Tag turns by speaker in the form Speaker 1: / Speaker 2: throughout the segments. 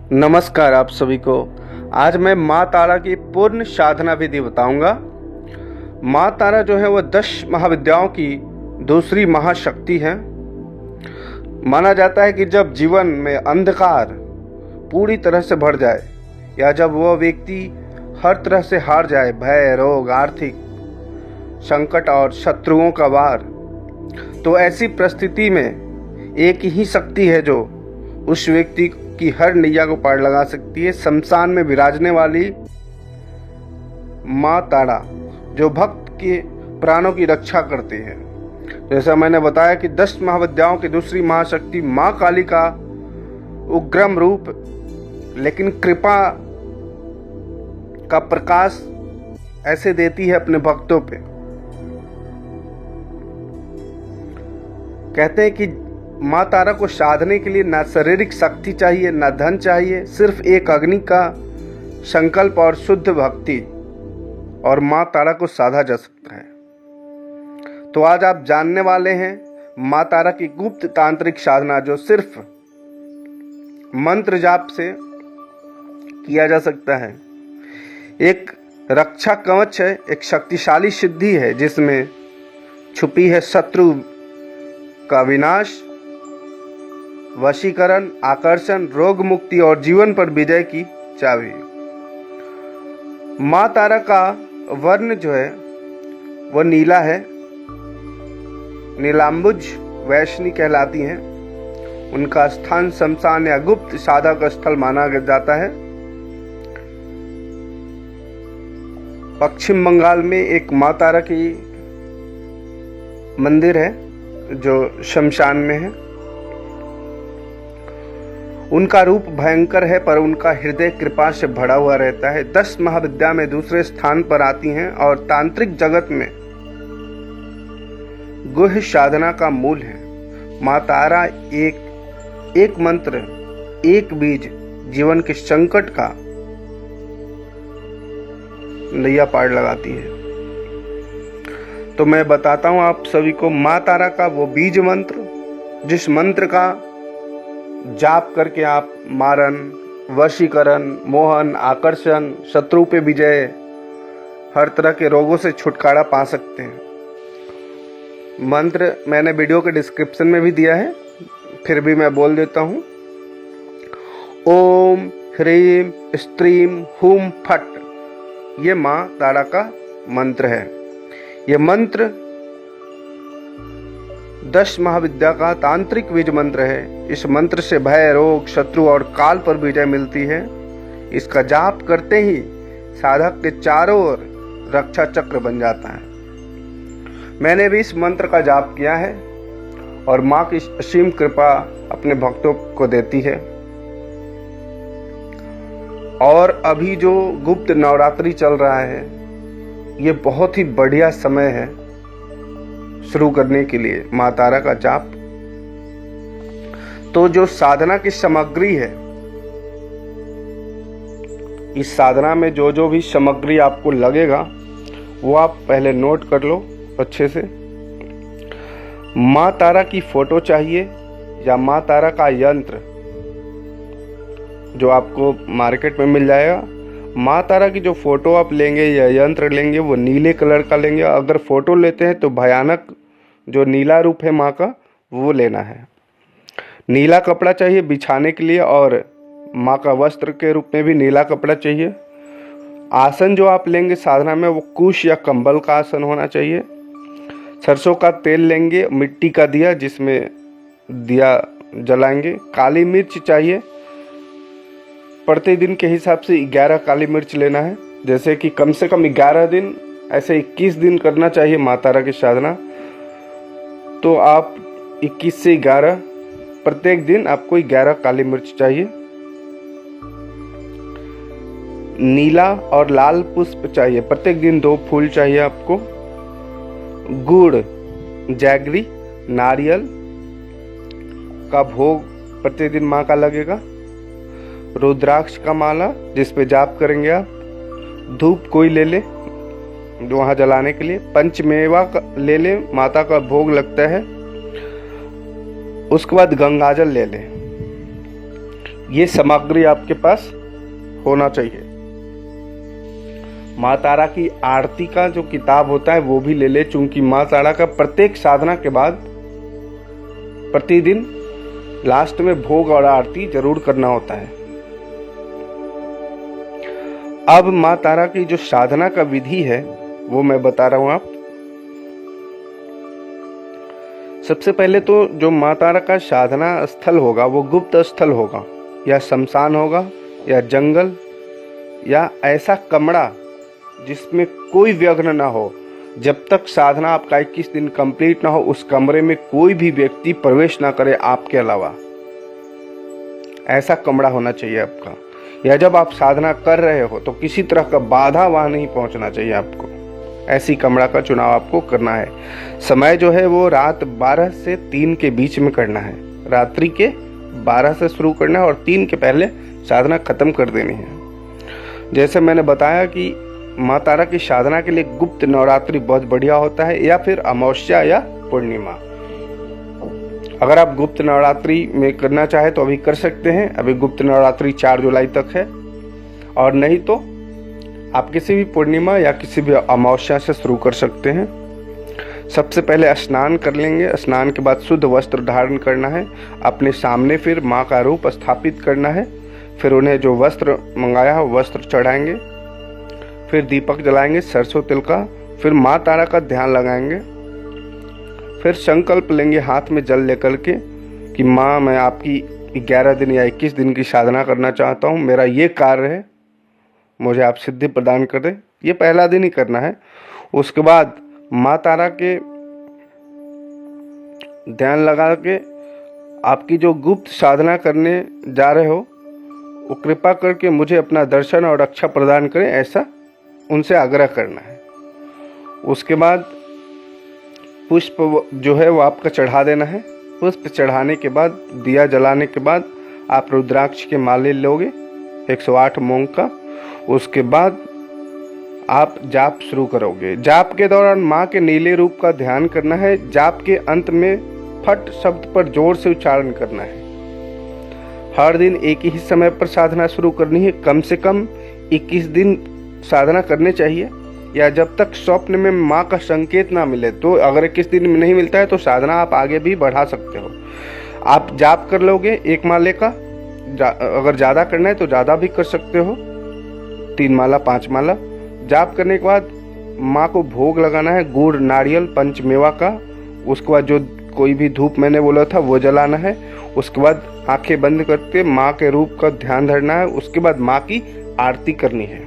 Speaker 1: नमस्कार आप सभी को। आज मैं माँ तारा की पूर्ण साधना विधि बताऊंगा। माँ तारा जो है वह 10 महाविद्याओं की दूसरी महाशक्ति है। माना जाता है कि जब जीवन में अंधकार पूरी तरह से भर जाए या जब वह व्यक्ति हर तरह से हार जाए, भय, रोग, आर्थिक संकट और शत्रुओं का वार, तो ऐसी परिस्थिति में एक ही शक्ति है जो उस व्यक्ति की हर नैया को पार लगा सकती है। शमशान में विराजने वाली माँ तारा जो भक्त के प्राणों की रक्षा करती है। जैसा मैंने बताया कि 10 महाविद्याओं की दूसरी महाशक्ति माँ काली का उग्रम रूप, लेकिन कृपा का प्रकाश ऐसे देती है अपने भक्तों पे। कहते हैं कि माँ तारा को साधने के लिए ना शारीरिक शक्ति चाहिए, ना धन चाहिए, सिर्फ एक अग्नि का संकल्प और शुद्ध भक्ति, और माँ तारा को साधा जा सकता है। तो आज आप जानने वाले हैं माँ तारा की गुप्त तांत्रिक साधना जो सिर्फ मंत्र जाप से किया जा सकता है। एक रक्षा कवच है, एक शक्तिशाली सिद्धि है जिसमें छुपी है शत्रु का विनाश, वशीकरण, आकर्षण, रोग मुक्ति और जीवन पर विजय की चाबी। माँ तारा का वर्ण जो है वह नीला है। नीलांबुज वैष्णी कहलाती हैं। उनका स्थान शमशान या गुप्त साधक स्थल माना जाता है। पश्चिम बंगाल में एक माँ तारा की मंदिर है जो शमशान में है। उनका रूप भयंकर है पर उनका हृदय कृपा से भरा हुआ रहता है। 10 महाविद्या में दूसरे स्थान पर आती हैं और तांत्रिक जगत में गुह्य साधना का मूल है। माँ तारा एक मंत्र, एक बीज जीवन के संकट का नैया पार लगाती है। तो मैं बताता हूं आप सभी को माँ तारा का वो बीज मंत्र, जिस मंत्र का जाप करके आप मारण, वशीकरण, मोहन, आकर्षण, शत्रु पे विजय, हर तरह के रोगों से छुटकारा पा सकते हैं। मंत्र मैंने वीडियो के डिस्क्रिप्शन में भी दिया है, फिर भी मैं बोल देता हूँ। ओम ह्रीम स्त्रीम हुम फट, ये माँ तारा का मंत्र है। ये मंत्र 10 महाविद्या का तांत्रिक बीज मंत्र है। इस मंत्र से भय, रोग, शत्रु और काल पर विजय मिलती है। इसका जाप करते ही साधक के चारों ओर रक्षा चक्र बन जाता है। मैंने भी इस मंत्र का जाप किया है और माँ की असीम कृपा अपने भक्तों को देती है। और अभी जो गुप्त नवरात्रि चल रहा है, ये बहुत ही बढ़िया समय है शुरू करने के लिए माँ तारा का जाप। तो जो साधना की सामग्री है, इस साधना में जो जो भी सामग्री आपको लगेगा वो आप पहले नोट कर लो अच्छे से। माँ तारा की फोटो चाहिए या माँ तारा का यंत्र जो आपको मार्केट में मिल जाएगा। माँ तारा की जो फोटो आप लेंगे या यंत्र लेंगे वो नीले कलर का लेंगे। अगर फोटो लेते हैं तो भयानक जो नीला रूप है माँ का वो लेना है। नीला कपड़ा चाहिए बिछाने के लिए और माँ का वस्त्र के रूप में भी नीला कपड़ा चाहिए। आसन जो आप लेंगे साधना में वो कुश या कंबल का आसन होना चाहिए। सरसों का तेल लेंगे, मिट्टी का दिया जिसमें दिया जलाएंगे। काली मिर्च चाहिए, प्रतिदिन के हिसाब से 11 काली मिर्च लेना है। जैसे कि कम से कम 11 दिन, ऐसे 21 दिन करना चाहिए माँ तारा की साधना। तो आप 21 से 11 प्रत्येक दिन आपको 11 काली मिर्च चाहिए। नीला और लाल पुष्प चाहिए, प्रत्येक दिन 2 फूल चाहिए आपको। गुड़, जैगरी, नारियल का भोग प्रतिदिन माँ का लगेगा। रुद्राक्ष का माला जिस पे जाप करेंगे आप। धूप कोई ले ले जो वहाँ जलाने के लिए। पंचमेवा ले ले, माता का भोग लगता है। उसके बाद गंगाजल ले ले। ये सामग्री आपके पास होना चाहिए। माँ तारा की आरती का जो किताब होता है वो भी ले ले, चूंकि माँ तारा का प्रत्येक साधना के बाद प्रतिदिन लास्ट में भोग और आरती जरूर करना होता है। अब माँ तारा की जो साधना का विधि है वो मैं बता रहा हूं आप। सबसे पहले तो जो माँ तारा का साधना स्थल होगा वो गुप्त स्थल होगा, या शमशान होगा, या जंगल, या ऐसा कमरा जिसमें कोई विघ्न ना हो। जब तक साधना आपका 21 दिन कंप्लीट ना हो उस कमरे में कोई भी व्यक्ति प्रवेश ना करे आपके अलावा। ऐसा कमरा होना चाहिए आपका। या जब आप साधना कर रहे हो तो किसी तरह का बाधा वहां नहीं पहुंचना चाहिए आपको। ऐसी कमरा का चुनाव आपको करना है। समय जो है वो रात 12 से 3 के बीच में करना है। रात्रि के 12 से शुरू करना है और 3 के पहले साधना खत्म कर देनी है। जैसे मैंने बताया कि माँ तारा की साधना के लिए गुप्त नवरात्रि बहुत बढ़िया होता है, या फिर अमावस्या या पूर्णिमा। अगर आप गुप्त नवरात्रि में करना चाहे तो अभी कर सकते हैं। अभी गुप्त नवरात्रि 4 जुलाई तक है, और नहीं तो आप किसी भी पूर्णिमा या किसी भी अमावस्या से शुरू कर सकते हैं। सबसे पहले स्नान कर लेंगे। स्नान के बाद शुद्ध वस्त्र धारण करना है। अपने सामने फिर माँ का रूप स्थापित करना है। फिर उन्हें जो वस्त्र मंगाया है वस्त्र चढ़ाएंगे। फिर दीपक जलाएंगे सरसों तिल का। फिर माँ तारा का ध्यान लगाएंगे। फिर संकल्प लेंगे हाथ में जल लेकर के कि माँ मैं आपकी 11 दिन या 21 दिन की साधना करना चाहता हूँ। मेरा ये कार्य है, मुझे आप सिद्धि प्रदान कर दें। ये पहला दिन ही करना है। उसके बाद माँ तारा के ध्यान लगा के आपकी जो गुप्त साधना करने जा रहे हो वो कृपा करके मुझे अपना दर्शन और रक्षा प्रदान करें, ऐसा उनसे आग्रह करना है। उसके बाद पुष्प जो है वो आपका चढ़ा देना है। पुष्प चढ़ाने के बाद दिया जलाने के बाद आप रुद्राक्ष के माले लोगे 108 मूंग का। उसके बाद आप जाप शुरू करोगे। जाप के दौरान माँ के नीले रूप का ध्यान करना है। जाप के अंत में फट शब्द पर जोर से उच्चारण करना है। हर दिन एक ही समय पर साधना शुरू करनी है। कम से कम 21 दिन साधना करने चाहिए, या जब तक स्वप्न में माँ का संकेत ना मिले। तो अगर 21 दिन में नहीं मिलता है तो साधना आप आगे भी बढ़ा सकते हो। आप जाप कर लोगे 1 माले का। अगर ज़्यादा करना है तो ज़्यादा भी कर सकते हो, 3 माला 5 माला। जाप करने के बाद माँ को भोग लगाना है गुड़ नारियल पंचमेवा का। उसके बाद जो कोई भी धूप मैंने बोला था वो जलाना है। उसके बाद आंखें बंद करके माँ के रूप का ध्यान धरना है। उसके बाद माँ की आरती करनी है।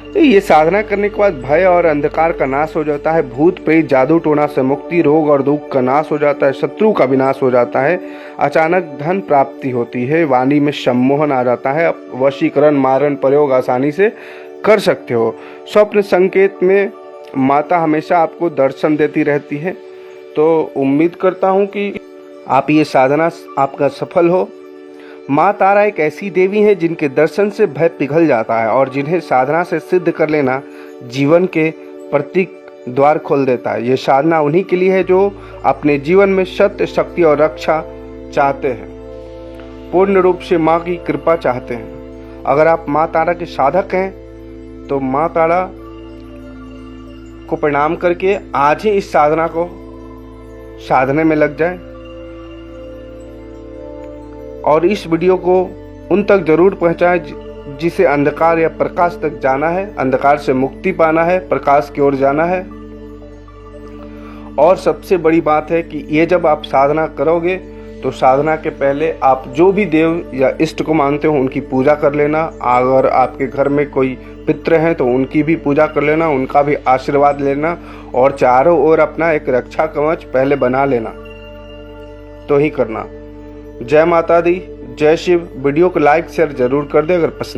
Speaker 1: तो ये साधना करने के बाद भय और अंधकार का नाश हो जाता है। भूत प्रेत जादू टोना से मुक्ति, रोग और दुख का नाश हो जाता है, शत्रु का विनाश हो जाता है, अचानक धन प्राप्ति होती है, वाणी में सम्मोहन आ जाता है। वशीकरण मारण प्रयोग आसानी से कर सकते हो। स्वप्न संकेत में माता हमेशा आपको दर्शन देती रहती है। तो उम्मीद करता हूँ कि आप ये साधना आपका सफल हो। माँ तारा एक ऐसी देवी है जिनके दर्शन से भय पिघल जाता है और जिन्हें साधना से सिद्ध कर लेना जीवन के प्रतीक द्वार खोल देता है। ये साधना उन्हीं के लिए है जो अपने जीवन में सत्य शक्ति और रक्षा चाहते हैं, पूर्ण रूप से माँ की कृपा चाहते हैं। अगर आप माँ तारा के साधक हैं तो माँ तारा को प्रणाम करके आज ही इस साधना को साधने में लग जाए और इस वीडियो को उन तक जरूर पहुंचाएं जिसे अंधकार या प्रकाश तक जाना है, अंधकार से मुक्ति पाना है, प्रकाश की ओर जाना है। और सबसे बड़ी बात है कि ये जब आप साधना करोगे तो साधना के पहले आप जो भी देव या इष्ट को मानते हो उनकी पूजा कर लेना। अगर आपके घर में कोई पितृ हैं तो उनकी भी पूजा कर लेना, उनका भी आशीर्वाद लेना और चारों ओर अपना एक रक्षा कवच पहले बना लेना तो ही करना। जय माता दी, जय शिव। वीडियो को लाइक शेयर जरूर कर दे अगर पसंद